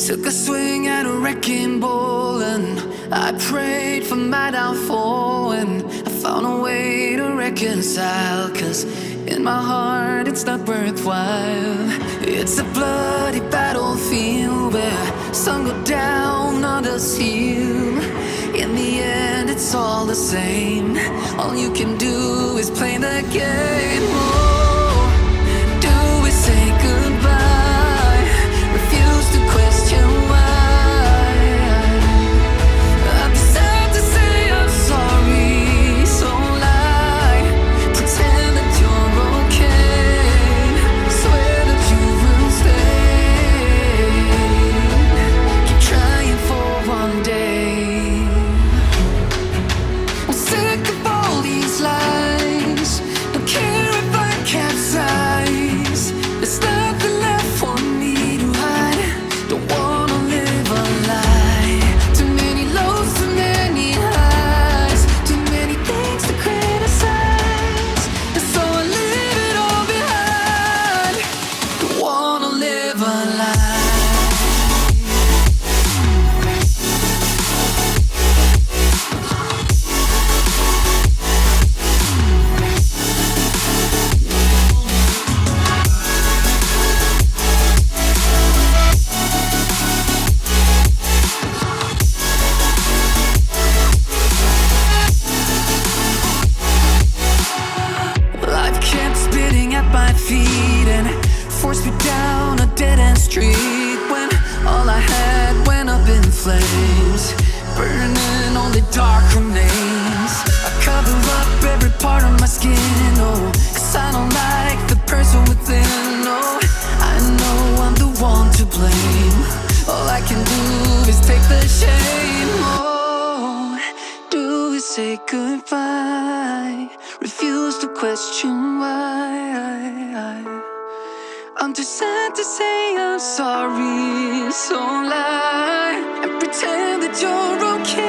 Took a swing at a wrecking ball and I prayed for my downfall, and I found a way to reconcile, 'cause in my heart it's not worthwhile. It's a bloody battlefield where some go down, others heal. In the end it's all the same. All you can do is play the game. Oh, do we say goodbye? Refuse to question why. I'm sad to say I'm sorry, so lie. Pretend that you're okay. Swear that you will stay. Keep trying for one day. I'm sick of all these lies. Don't care if I capsize. There's nothing left for me to hide. Don't wanna live a lie. Too many lows, too many highs. Too many things to criticize. And so I leave it all behind. Don't wanna live a lie. Life kept spitting at my feet and forced me down a dead-end street, when all I had went up in flames, burning only dark remains. I cover up every part of my skin, oh, 'cause I don't like the person within. Oh, I know I'm the one to blame. All I can do is take the shame. Oh, do we say goodbye? Refuse to question why. I'm too sad to say I'm sorry, so lie and pretend that you're okay.